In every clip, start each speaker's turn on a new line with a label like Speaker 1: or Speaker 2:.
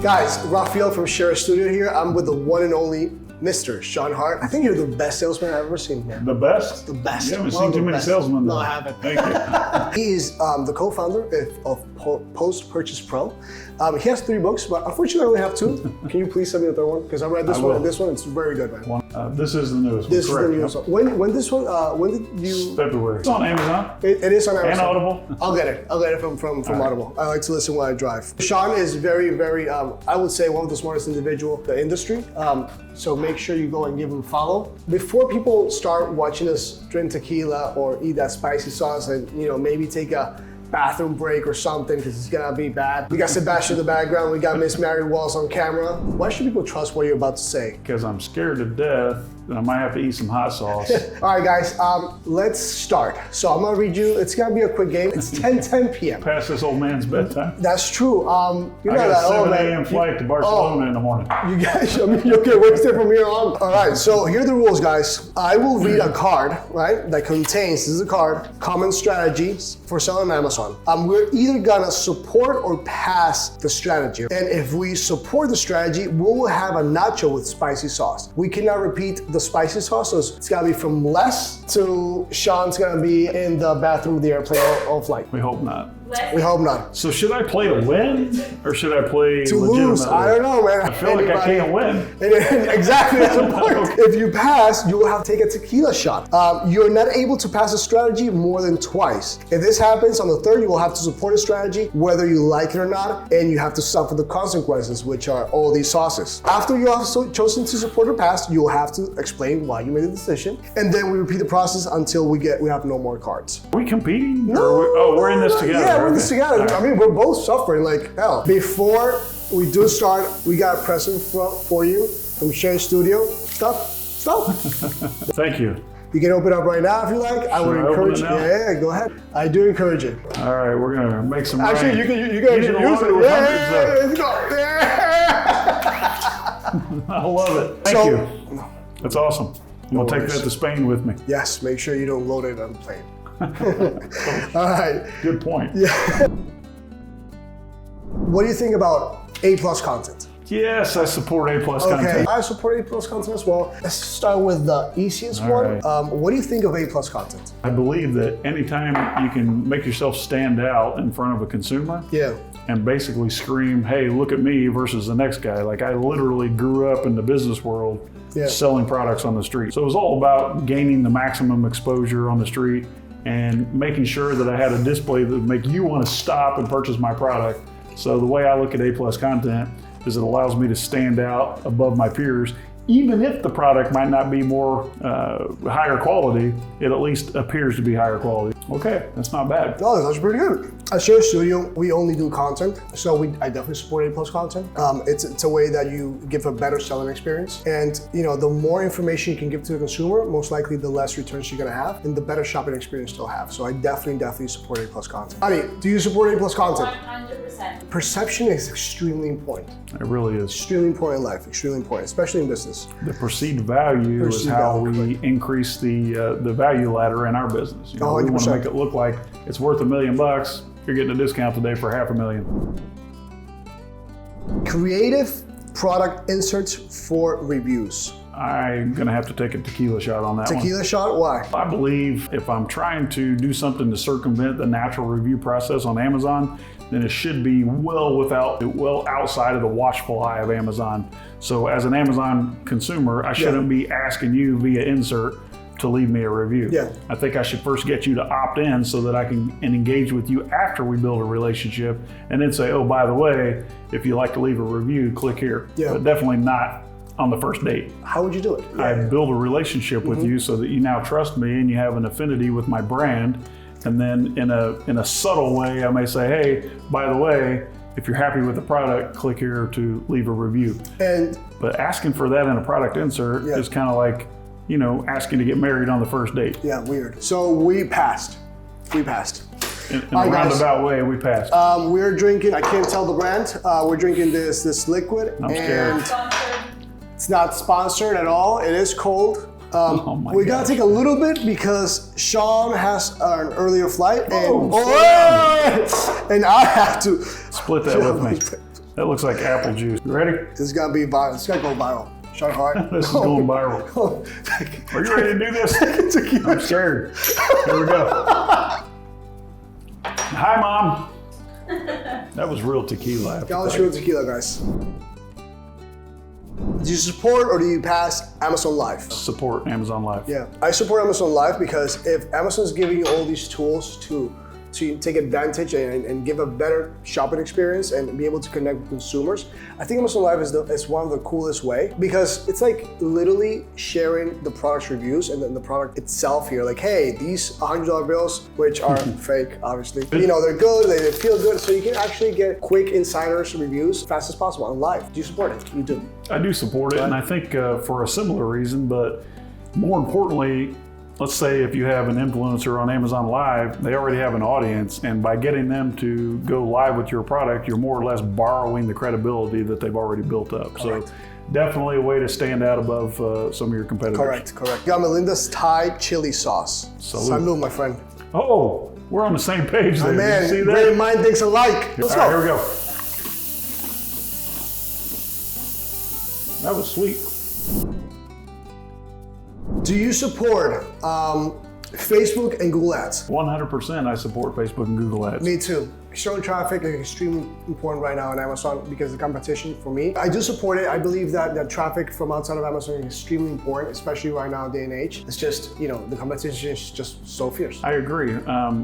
Speaker 1: Guys, Rafael from Share Studio here. I'm with the one and only Mr. Shawn Hart. I think you're the best salesman I've ever seen, man.
Speaker 2: The best?
Speaker 1: The best.
Speaker 2: You haven't seen too many salesmen, though.
Speaker 1: No, I haven't.
Speaker 2: Thank you.
Speaker 1: He is the co-founder of Post-Purchase Pro. He has 3 books, but unfortunately I only have 2. Can you please send me the third one? Because I read this one and this one. It's very good, man.
Speaker 2: This is the newest one.
Speaker 1: This is the newest one. When this one? When did you?
Speaker 2: February. It's on Amazon.
Speaker 1: It is on Amazon.
Speaker 2: And Audible.
Speaker 1: I'll get it. I'll get it from Audible. I like to listen while I drive. Shawn is very, very, I would say one of the smartest individuals in the industry. So make sure you go and give him a follow. Before people start watching us drink tequila or eat that spicy sauce and maybe take a bathroom break or something because it's gonna be bad. We got Sebastian in the background, we got Miss Mary Walls on camera. Why should people trust what you're about to say?
Speaker 2: Because I'm scared to death and I might have to eat some hot sauce.
Speaker 1: All right guys, let's start. So I'm gonna read you, it's gonna be a quick game. It's 10:10 p.m.
Speaker 2: Past this old man's bedtime.
Speaker 1: That's true. You're not that
Speaker 2: I got a
Speaker 1: old,
Speaker 2: 7
Speaker 1: man.
Speaker 2: a.m. flight to Barcelona in the morning.
Speaker 1: You guys, I mean, you'll get wasted from here on. All right, so here are the rules, guys. I will read a card, right, that contains, this is a card, common strategies for selling on Amazon. We're either gonna support or pass the strategy. And if we support the strategy, we will have a nacho with spicy sauce. We cannot repeat the spicy sauce, so it's gotta be from less to Shawn's gonna be in the bathroom of the airplane all flight.
Speaker 2: We hope not.
Speaker 1: We hope not.
Speaker 2: So should I play to win or should I play
Speaker 1: To
Speaker 2: legitimately?
Speaker 1: lose, I don't know, man.
Speaker 2: I feel like I can't win.
Speaker 1: Exactly, that's the point. If you pass, you will have to take a tequila shot. You're not able to pass a strategy more than twice. If this happens on the third, you will have to support a strategy, whether you like it or not, and you have to suffer the consequences, which are all these sauces. After you have chosen to support or pass, you will have to explain why you made the decision, and then we repeat the process until we have no more cards.
Speaker 2: Are we competing?
Speaker 1: No,
Speaker 2: we're in this together.
Speaker 1: Yeah, we're in this together. Right. I mean, we're both suffering like hell. Before we do start, we got a present for you from Share Studio. Stop.
Speaker 2: Thank you.
Speaker 1: You can open it up right now if you like. I would encourage you. Yeah, go ahead. I do encourage it.
Speaker 2: All right, we're gonna make some.
Speaker 1: Actually, you can use it.
Speaker 2: I love it. Thank you. That's awesome. I'm gonna take that to Spain with me.
Speaker 1: Yes, make sure you don't load it on the plane. All right.
Speaker 2: Good point.
Speaker 1: Yeah. What do you think about A+ content?
Speaker 2: Yes, I support A+ content.
Speaker 1: I support A+ content as well. Let's start with the easiest one.
Speaker 2: Right.
Speaker 1: What do you think of A+ content?
Speaker 2: I believe that anytime you can make yourself stand out in front of a consumer, and basically scream, hey, look at me versus the next guy. Like I literally grew up in the business world selling products on the street. So it was all about gaining the maximum exposure on the street and making sure that I had a display that would make you want to stop and purchase my product. So the way I look at A+ content is it allows me to stand out above my peers. Even if the product might not be more higher quality, it at least appears to be higher quality. Okay, that's not bad.
Speaker 1: No, that's pretty good. At Share Studio, we only do content, so I definitely support A+ content. It's a way that you give a better selling experience, and the more information you can give to the consumer, most likely the less returns you're gonna have, and the better shopping experience you'll have. So I definitely support A+ content. Adi, do you support A+ content?
Speaker 3: 100%.
Speaker 1: Perception is extremely important.
Speaker 2: It really is.
Speaker 1: Extremely important in life, extremely important, especially in business.
Speaker 2: The perceived value is how we increase the value ladder in our business. We want to make it look like it's worth $1 million. You're getting a discount today for $500,000.
Speaker 1: Creative product inserts for reviews.
Speaker 2: I'm gonna have to take a tequila shot on that one.
Speaker 1: Tequila shot? Why?
Speaker 2: I believe if I'm trying to do something to circumvent the natural review process on Amazon, then it should be well outside of the watchful eye of Amazon. So as an Amazon consumer, I shouldn't be asking you via insert to leave me a review. I think I should first get you to opt in so that I can engage with you after we build a relationship, and then say, oh, by the way, if you'd like to leave a review, click here. But definitely not on the first date.
Speaker 1: How would you do it?
Speaker 2: I build a relationship with you so that you now trust me and you have an affinity with my brand. And then in a subtle way, I may say, hey, by the way, if you're happy with the product, click here to leave a review. But asking for that in a product insert is kind of like, asking to get married on the first date.
Speaker 1: Yeah, weird. So we passed. In
Speaker 2: a roundabout way, we passed.
Speaker 1: We're drinking, I can't tell the brand, we're drinking this liquid.
Speaker 2: I'm scared.
Speaker 1: It's not sponsored at all. It is cold. We gotta take a little bit because Shawn has an earlier flight, and I have to
Speaker 2: split that with me. That looks like apple juice. You ready?
Speaker 1: This is gonna be viral. This is gonna go viral. Shawn Hart.
Speaker 2: This is going viral. Are you ready to do this? I'm scared. Here we go. Hi, Mom. That was real tequila.
Speaker 1: That was real tequila, guys. Do you support or do you pass Amazon Live?
Speaker 2: Support Amazon Live.
Speaker 1: Yeah, I support Amazon Live because if Amazon's giving you all these tools to take advantage and give a better shopping experience and be able to connect with consumers, I think Amazon Live is one of the coolest way, because it's like literally sharing the product's reviews and then the product itself here. Like, hey, these $100 bills, which are fake, obviously, you know, they're good, they feel good, so you can actually get quick insiders reviews as fast as possible on Live. Do you support it? You do.
Speaker 2: I do support it, and I think for a similar reason, but more importantly, let's say if you have an influencer on Amazon Live, they already have an audience, and by getting them to go live with your product, you're more or less borrowing the credibility that they've already built up. Correct. So definitely a way to stand out above some of your competitors.
Speaker 1: Correct. Got Melinda's Thai chili sauce. Salud, my friend.
Speaker 2: Oh, we're on the same page there.
Speaker 1: Man,
Speaker 2: did you see that?
Speaker 1: great mind thinks alike. Let's go.
Speaker 2: All right, here we go. That was sweet.
Speaker 1: Do you support Facebook and Google Ads?
Speaker 2: 100% I support Facebook and Google Ads.
Speaker 1: Me too. External traffic is extremely important right now on Amazon because of the competition for me. I do support it. I believe that traffic from outside of Amazon is extremely important, especially right now, day and age. It's just, you know, the competition is just so fierce.
Speaker 2: I agree.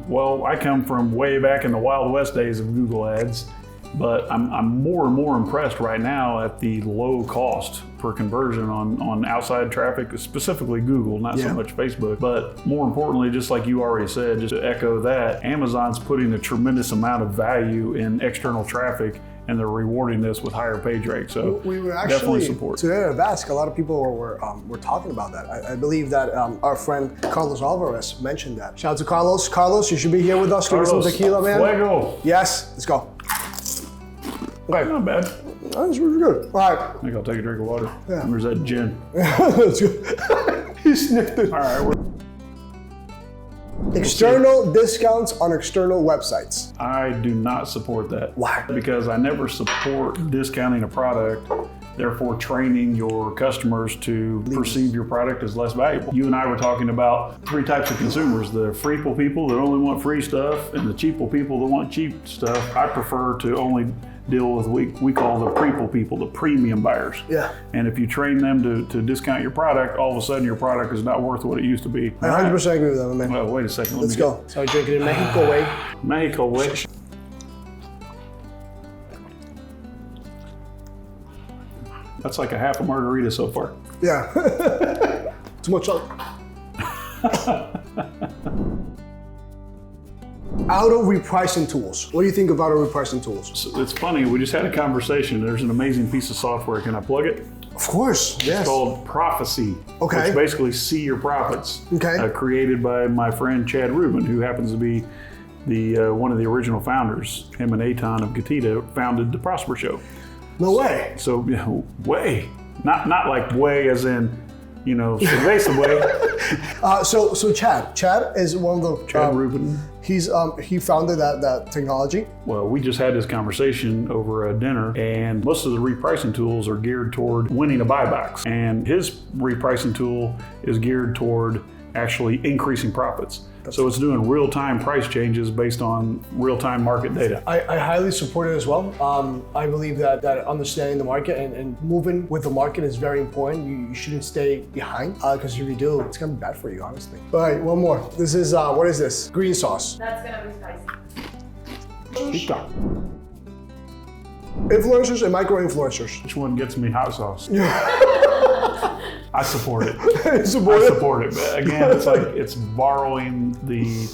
Speaker 2: Well, I come from way back in the Wild West days of Google Ads, but I'm more and more impressed right now at the low cost per conversion on outside traffic, specifically Google, not so much Facebook. But more importantly, just like you already said, just to echo that, Amazon's putting a tremendous amount of value in external traffic, and they're rewarding this with higher page rates. So
Speaker 1: we were actually,
Speaker 2: definitely support.
Speaker 1: Today at Ask, a lot of people were talking about that. I believe that our friend Carlos Alvarez mentioned that. Shout out to Carlos. Carlos, you should be here with us drinking some tequila, man.
Speaker 2: Fuego.
Speaker 1: Yes, let's go. Okay.
Speaker 2: Not bad.
Speaker 1: That's really good. All right.
Speaker 2: I think I'll take a drink of water.
Speaker 1: Yeah.
Speaker 2: Where's that gin?
Speaker 1: That's good. He sniffed it.
Speaker 2: All right.
Speaker 1: External discounts on external websites.
Speaker 2: I do not support that.
Speaker 1: Why?
Speaker 2: Because I never support discounting a product, therefore training your customers to perceive your product as less valuable. You and I were talking about three types of consumers: the freeple people that only want free stuff, and the cheaple people that want cheap stuff. I prefer to only deal with we call the preeple people, the premium buyers.
Speaker 1: Yeah.
Speaker 2: And if you train them to discount your product, all of a sudden your product is not worth what it used to be.
Speaker 1: I 100% agree with that, man.
Speaker 2: Well, wait a second.
Speaker 1: Let's go. So I drink it in Mexico way.
Speaker 2: Mexico way. That's like a half a margarita so far.
Speaker 1: Yeah. Too much salt. Auto-repricing tools. What do you think of auto-repricing tools?
Speaker 2: So it's funny, we just had a conversation. There's an amazing piece of software. Can I plug it?
Speaker 1: Of course, yes.
Speaker 2: It's called Profasee.
Speaker 1: Okay.
Speaker 2: Which basically see your profits.
Speaker 1: Okay.
Speaker 2: Created by my friend Chad Rubin, who happens to be the one of the original founders. Him and Eitan of Gatita founded the Prosper Show.
Speaker 1: No way.
Speaker 2: So, way. Not like way as in, you know, cerveza way.
Speaker 1: So Chad is one of the
Speaker 2: Chad Rubin.
Speaker 1: He founded that technology.
Speaker 2: Well, we just had this conversation over a dinner, and most of the repricing tools are geared toward winning a buy box, and his repricing tool is geared toward actually increasing profits. So it's doing real-time price changes based on real-time market data.
Speaker 1: I highly support it as well. I believe that understanding the market and moving with the market is very important. You shouldn't stay behind, because if you do, it's gonna be bad for you, honestly. All right, one more. This is, what is this? Green sauce.
Speaker 3: That's gonna be spicy.
Speaker 1: Influencers and micro-influencers.
Speaker 2: Which one gets me hot sauce? I support it. I
Speaker 1: Support it?
Speaker 2: support it. But again, it's like it's borrowing the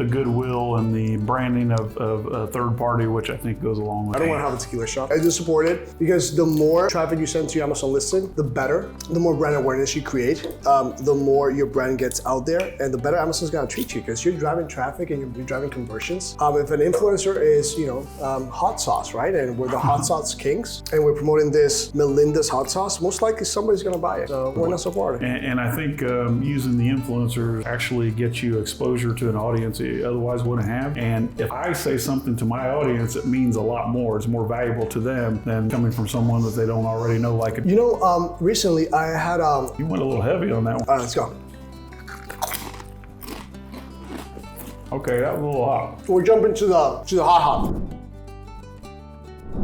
Speaker 2: goodwill and the branding of a third party, which I think goes along with it.
Speaker 1: I don't want to have a tequila shop. I do support it because the more traffic you send to your Amazon listing, the better. The more brand awareness you create, the more your brand gets out there, and the better Amazon's gonna treat you because you're driving traffic and you're driving conversions. If an influencer is, hot sauce, right? And we're the hot sauce kings, and we're promoting this Melinda's hot sauce, most likely somebody's gonna buy it. So why not support it?
Speaker 2: And I think using the influencers actually gets you exposure to an audience you otherwise wouldn't have. And if I say something to my audience, it means a lot more. It's more valuable to them than coming from someone that they don't already know, like it.
Speaker 1: You know, recently I had
Speaker 2: You went a little heavy on that one.
Speaker 1: All right, let's go.
Speaker 2: Okay, that was a little hot.
Speaker 1: We're jumping to the hot.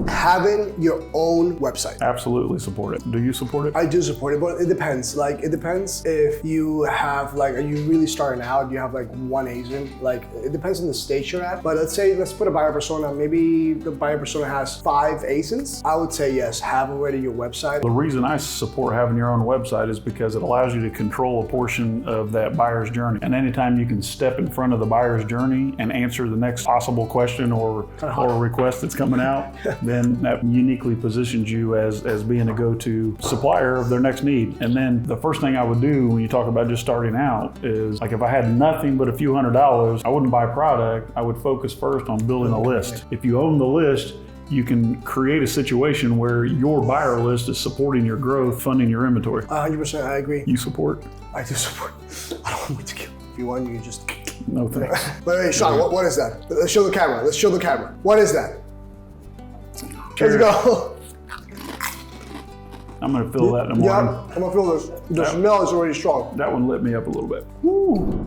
Speaker 1: Having your own website.
Speaker 2: Absolutely support it. Do you support it?
Speaker 1: I do support it, but it depends. Like, it depends if you have, like, are you really starting out? You have like one agent? Like, it depends on the stage you're at. But let's put a buyer persona. Maybe the buyer persona has 5 agents. I would say yes, have already your website.
Speaker 2: The reason I support having your own website is because it allows you to control a portion of that buyer's journey. And anytime you can step in front of the buyer's journey and answer the next possible question or request that's coming out, then that uniquely positions you as being a go-to supplier of their next need. And then the first thing I would do when you talk about just starting out is, like, if I had nothing but a few $100s, I wouldn't buy product. I would focus first on building a list. If you own the list, you can create a situation where your buyer list is supporting your growth, funding your inventory.
Speaker 1: 100%, I agree.
Speaker 2: You support?
Speaker 1: I do support. I don't want to kill. If you want, you just.
Speaker 2: No thanks.
Speaker 1: But hey, Shawn, what is that? Let's show the camera. Let's show the camera. What is that?
Speaker 2: Cheers.
Speaker 1: Let's go.
Speaker 2: I'm gonna fill that in the morning.
Speaker 1: Yeah, I'm gonna feel this. The smell is already strong.
Speaker 2: That one lit me up a little bit.
Speaker 1: Woo.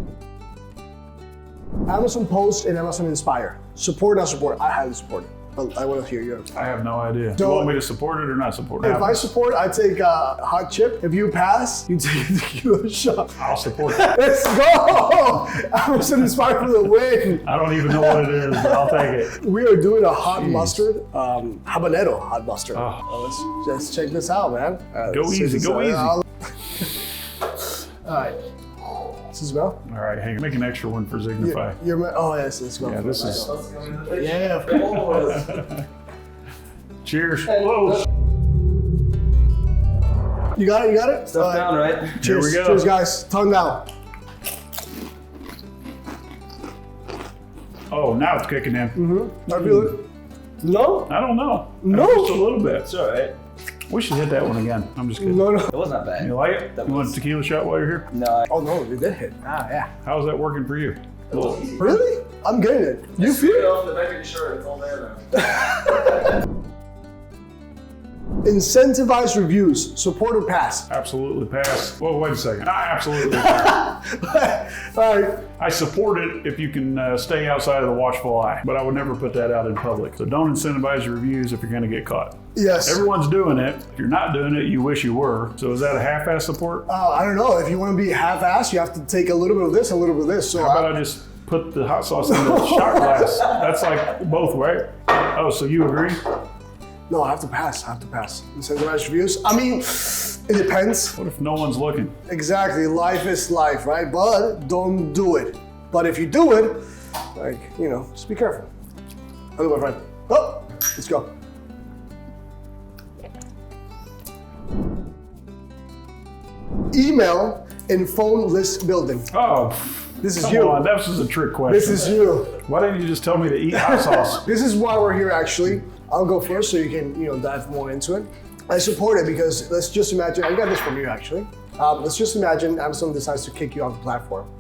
Speaker 1: Amazon Post and Amazon Inspire. Support or not support? I highly support it. But I want to hear yours.
Speaker 2: I have no idea.
Speaker 1: So,
Speaker 2: you want me to support it or not support it?
Speaker 1: If I support, I take a hot chip. If you pass, you take a tequila shot.
Speaker 2: I'll support it.
Speaker 1: Let's go! Amazon Inspire for the win.
Speaker 2: I don't even know what it is, but I'll take it.
Speaker 1: We are doing a hot mustard, habanero hot mustard.
Speaker 2: Oh.
Speaker 1: Let's check this out, man.
Speaker 2: Go easy, go easy.
Speaker 1: All right. Does it smell?
Speaker 2: All right, hang on. Make an extra one for Signify.
Speaker 1: Oh, yes, it smells.
Speaker 2: Yeah, this is.
Speaker 1: Yeah, of course.
Speaker 2: Cheers. Whoa.
Speaker 1: You got it? You got it?
Speaker 4: Stuff down, right?
Speaker 1: Cheers.
Speaker 2: Here we go.
Speaker 1: Cheers, guys. Tongue down.
Speaker 2: Oh, now it's kicking in.
Speaker 1: Mm-hmm. I feel it. No?
Speaker 2: I don't know.
Speaker 1: No.
Speaker 2: Just a little bit.
Speaker 4: It's all right.
Speaker 2: We should hit that one again. I'm just kidding.
Speaker 1: No.
Speaker 4: It was not bad.
Speaker 2: You like it? You want a tequila shot while you're here?
Speaker 4: No.
Speaker 1: Oh, no, it did hit. Yeah.
Speaker 2: How's that working for you?
Speaker 1: Really? I'm getting it. You feel it?
Speaker 5: off the back of your shirt, it's all there now.
Speaker 1: Incentivize reviews. Support or pass?
Speaker 2: Absolutely pass. Whoa, wait a second. I absolutely pass.
Speaker 1: All right.
Speaker 2: I support it if you can stay outside of the watchful eye, but I would never put that out in public. So don't incentivize your reviews if you're going to get caught.
Speaker 1: Yes.
Speaker 2: Everyone's doing it. If you're not doing it, you wish you were. So is that a half-ass support?
Speaker 1: I don't know. If you want to be half-assed, you have to take a little bit of this, a little bit of this. So
Speaker 2: How about I just put the hot sauce in the shot glass? That's like both, right? Oh, so you agree?
Speaker 1: No, I have to pass. Incentivize reviews. I mean, it depends.
Speaker 2: What if no one's looking?
Speaker 1: Exactly. Life is life, right? But don't do it. But if you do it, like, just be careful. Hello, my friend. Oh, let's go. Email and phone list building.
Speaker 2: Oh,
Speaker 1: This is
Speaker 2: come
Speaker 1: you.
Speaker 2: on. That was a trick question.
Speaker 1: This is you.
Speaker 2: Why didn't you just tell me to eat hot sauce?
Speaker 1: This is why we're here, actually. I'll go first so you can, dive more into it. I support it because let's just imagine, I got this from you, actually. Let's just imagine Amazon decides to kick you off the platform.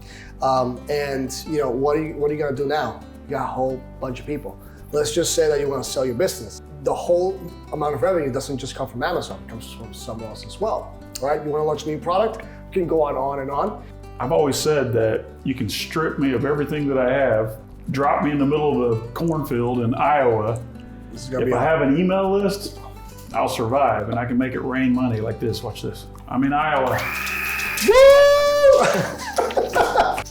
Speaker 1: And what are you gonna do now? You got a whole bunch of people. Let's just say that you wanna sell your business. The whole amount of revenue doesn't just come from Amazon, it comes from somewhere else as well, right? You wanna launch a new product, you can go on and on.
Speaker 2: I've always said that you can strip me of everything that I have, drop me in the middle of a cornfield in Iowa. If I have an email list, I'll survive and I can make it rain money like this. Watch this. I'm in Iowa.
Speaker 1: Woo!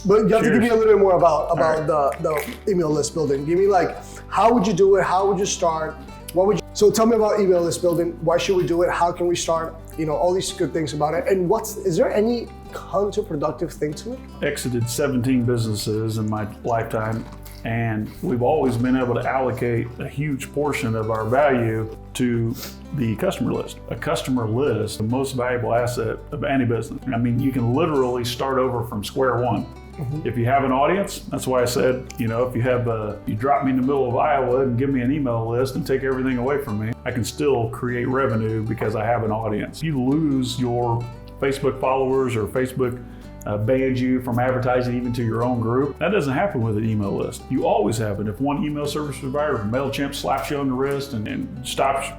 Speaker 1: But you have to give me a little bit more about
Speaker 2: right.
Speaker 1: the email list building. Give me how would you do it? How would you start? So tell me about email list building. Why should we do it? How can we start? All these good things about it. And is there any counterproductive thing to it?
Speaker 2: Exited 17 businesses in my lifetime, and we've always been able to allocate a huge portion of our value to the customer list. A customer list, the most valuable asset of any business. I mean, you can literally start over from square one. Mm-hmm. If you have an audience, that's why I said, if you drop me in the middle of Iowa and give me an email list and take everything away from me, I can still create revenue because I have an audience. You lose your Facebook followers or Facebook banned you from advertising even to your own group. That doesn't happen with an email list. You always have it. If one email service provider, MailChimp, slaps you on the wrist and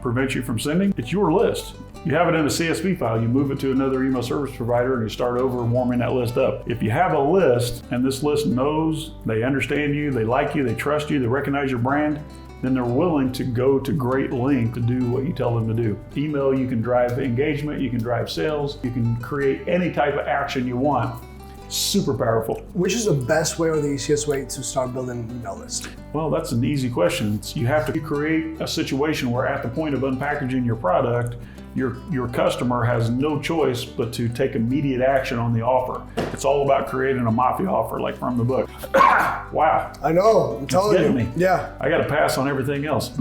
Speaker 2: prevents you from sending, it's your list. You have it in a CSV file, you move it to another email service provider and you start over warming that list up. If you have a list and this list knows, they understand you, they like you, they trust you, they recognize your brand, then they're willing to go to great length to do what you tell them to do. Email, you can drive engagement, you can drive sales, you can create any type of action you want. Super powerful.
Speaker 1: Which is the best way or the easiest way to start building an email list?
Speaker 2: Well, that's an easy question. You have to create a situation where at the point of unpackaging your product, your customer has no choice but to take immediate action on the offer. It's all about creating a mafia offer, like from the book. Wow.
Speaker 1: I know, I'm telling you.
Speaker 2: Me.
Speaker 1: Yeah.
Speaker 2: I got to pass on everything else.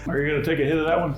Speaker 2: Are you going to take a hit of that one?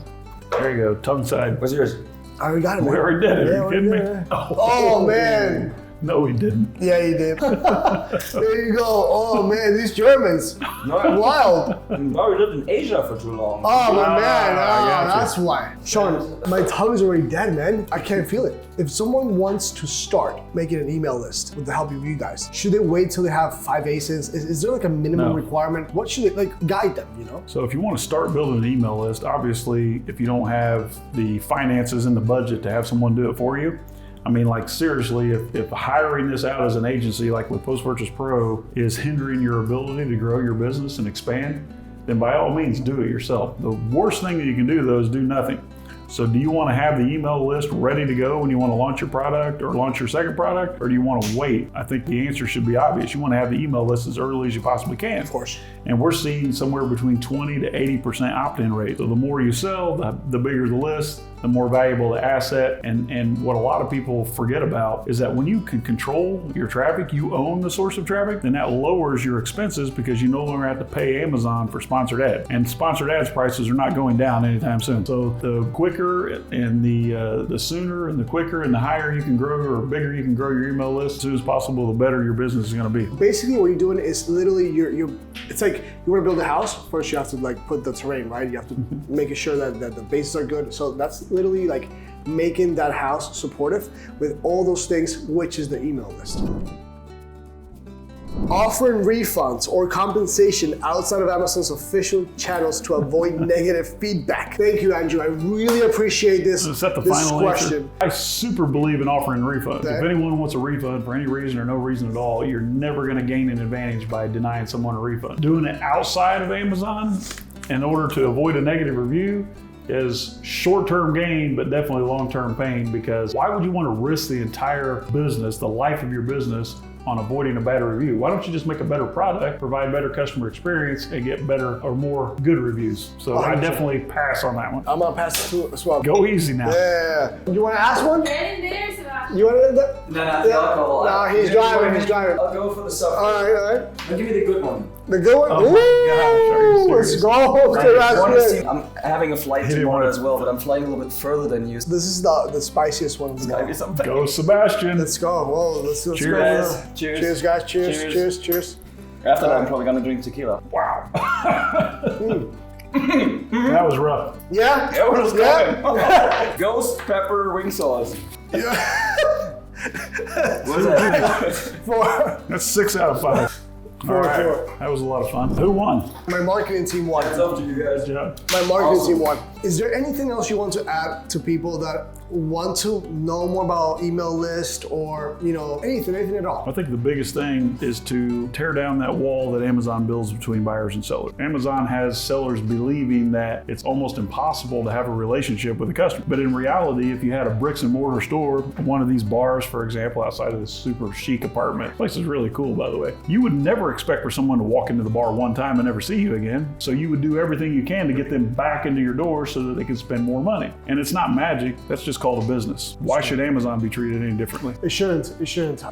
Speaker 2: There you go, tongue side.
Speaker 5: What's yours?
Speaker 1: I already got it, man.
Speaker 2: We already did it.
Speaker 1: Yeah,
Speaker 2: Are you kidding me?
Speaker 1: it. Oh, man.
Speaker 2: No, he didn't.
Speaker 1: Yeah, he did. There you go. Oh, man, these Germans. Wild.
Speaker 5: No, we lived in Asia for too long.
Speaker 1: Oh, my man.
Speaker 2: I got you.
Speaker 1: That's why. Shawn, my tongue's already dead, man. I can't feel it. If someone wants to start making an email list with the help of you guys, should they wait till they have 5 aces? Is there like a minimum requirement? What should they, guide them, you know?
Speaker 2: So if you want to start building an email list, obviously, if you don't have the finances and the budget to have someone do it for you, I mean, like seriously, if hiring this out as an agency, like with Post Purchase Pro, is hindering your ability to grow your business and expand, then by all means do it yourself. The worst thing that you can do though is do nothing. So do you want to have the email list ready to go when you want to launch your product or launch your second product, or do you want to wait? I think the answer should be obvious. You want to have the email list as early as you possibly can.
Speaker 1: Of course.
Speaker 2: And we're seeing somewhere between 20 to 80% opt-in rate. So the more you sell, the bigger the list, the more valuable the asset. And what a lot of people forget about is that when you can control your traffic, you own the source of traffic, then that lowers your expenses because you no longer have to pay Amazon for sponsored ads. And sponsored ads prices are not going down anytime soon. So the quicker and the sooner and the quicker and the higher you can grow or bigger you can grow your email list as soon as possible, the better your business is going to be.
Speaker 1: Basically, what you're doing is literally it's like you want to build a house. First, you have to like put the terrain, right? You have to make sure that the bases are good. So that's literally like making that house supportive with all those things, which is the email list. Offering refunds or compensation outside of Amazon's official channels to avoid negative feedback. Thank you, Andrew. I really appreciate this,
Speaker 2: Is that the
Speaker 1: this
Speaker 2: final
Speaker 1: question.
Speaker 2: answer? I super believe in offering refunds.
Speaker 1: Okay.
Speaker 2: If anyone wants a refund for any reason or no reason at all, you're never going to gain an advantage by denying someone a refund. Doing it outside of Amazon in order to avoid a negative review is short-term gain, but definitely long-term pain, because why would you want to risk the entire business, the life of your business, on avoiding a bad review? Why don't you just make a better product, provide better customer experience, and get better or more good reviews? So
Speaker 1: 100%.
Speaker 2: I definitely pass on that one.
Speaker 1: I'm gonna pass it to as well.
Speaker 2: Go easy now.
Speaker 1: Yeah. You wanna ask one?
Speaker 3: Get in there, Sebastian.
Speaker 1: You wanna?
Speaker 5: No,
Speaker 1: No, he's driving.
Speaker 5: I'll go for the soft.
Speaker 1: All right.
Speaker 5: I'll give you the good one.
Speaker 1: The good one?
Speaker 2: Oh my gosh, are you
Speaker 1: Let's
Speaker 2: serious?
Speaker 1: go, Sebastian.
Speaker 5: I'm having a flight
Speaker 2: Hit it
Speaker 5: tomorrow
Speaker 2: once.
Speaker 5: as well, but I'm flying a little bit further than you.
Speaker 1: This is the spiciest one.
Speaker 5: Gotta be something.
Speaker 2: Go Sebastian.
Speaker 1: Let's go. Whoa, let's
Speaker 2: Cheers.
Speaker 1: go.
Speaker 5: Guys, cheers.
Speaker 1: Cheers, guys. Cheers.
Speaker 5: Cheers.
Speaker 1: Cheers. Cheers.
Speaker 5: After that, I'm probably gonna drink tequila.
Speaker 2: Wow. That was rough.
Speaker 1: Yeah?
Speaker 5: Yeah, what was
Speaker 1: Yeah.
Speaker 5: going? Ghost pepper wing sauce.
Speaker 1: Yeah.
Speaker 5: What is that?
Speaker 1: 4.
Speaker 2: That's 6 out of 5. All right.
Speaker 1: 4.
Speaker 2: That was a lot of fun. Who won?
Speaker 1: My marketing team won.
Speaker 5: It's up to you guys.
Speaker 2: Good job.
Speaker 1: My marketing
Speaker 5: Awesome.
Speaker 1: team won. Is there anything else you want to add to people that want to know more about email list or, anything at all?
Speaker 2: I think the biggest thing is to tear down that wall that Amazon builds between buyers and sellers. Amazon has sellers believing that it's almost impossible to have a relationship with a customer. But in reality, if you had a bricks and mortar store, one of these bars, for example, outside of this super chic apartment, the place is really cool, by the way, you would never expect for someone to walk into the bar one time and never see you again. So you would do everything you can to get them back into your door so that they can spend more money. And it's not magic, that's just called a business. Why should Amazon be treated any differently?
Speaker 1: It shouldn't.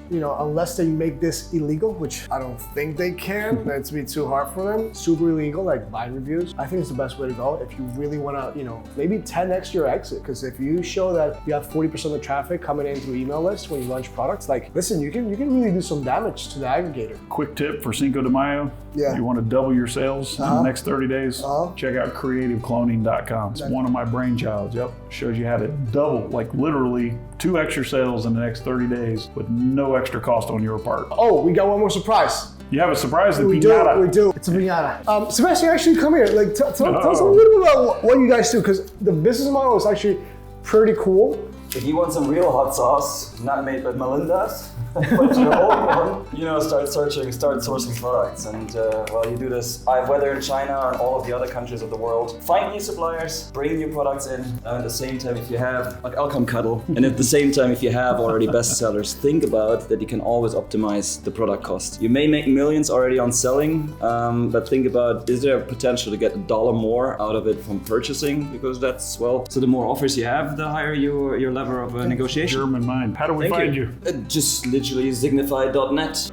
Speaker 1: Unless they make this illegal, which I don't think they can. That's be too hard for them. Super illegal, like buying reviews. I think it's the best way to go if you really want to, maybe 10x your exit. Because if you show that you have 40% of the traffic coming in through email lists when you launch products, listen, you can really do some damage to the aggregator.
Speaker 2: Quick tip for Cinco de Mayo.
Speaker 1: Yeah.
Speaker 2: You want to double your sales in the next 30 days? Check out creativecloning.com. It's one of my brainchilds. Yep. Shows you how to double, like literally 2 extra sales in the next 30 days with no extra cost on your part.
Speaker 1: Oh, we got one more surprise.
Speaker 2: You have a surprise that
Speaker 1: We do. It's a piñata. Sebastian, actually come here. Like, tell us a little bit about what you guys do, because the business model is actually pretty cool.
Speaker 5: If you want some real hot sauce, not made by Melinda's, but your own one, you know, start sourcing products. And while you do this, whether in China and all of the other countries of the world, find new suppliers, bring new products in. And at the same time, if you have, like, I'll come cuddle. And at the same time, if you have already bestsellers, think about that you can always optimize the product cost. You may make millions already on selling, but think about, is there a potential to get $1 more out of it from purchasing? Because that's, well, so the more offers you have, the higher your level of negotiation.
Speaker 2: German mind. How do we find you?
Speaker 5: Just literally signify.net.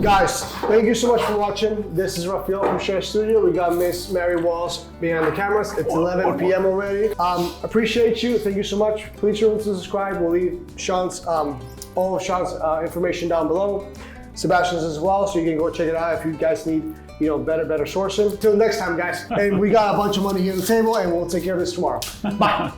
Speaker 1: Guys, thank you so much for watching. This is Rafael from Share Studio. We got Miss Mary Walls behind the cameras. It's 11 p.m. already. Appreciate you. Thank you so much. Please remember to subscribe. We'll leave Shawn's, all of Shawn's information down below. Sebastian's as well, so you can go check it out if you guys need, you know, better sourcing. Till next time, guys. And we got a bunch of money here on the table, and we'll take care of this tomorrow. Bye.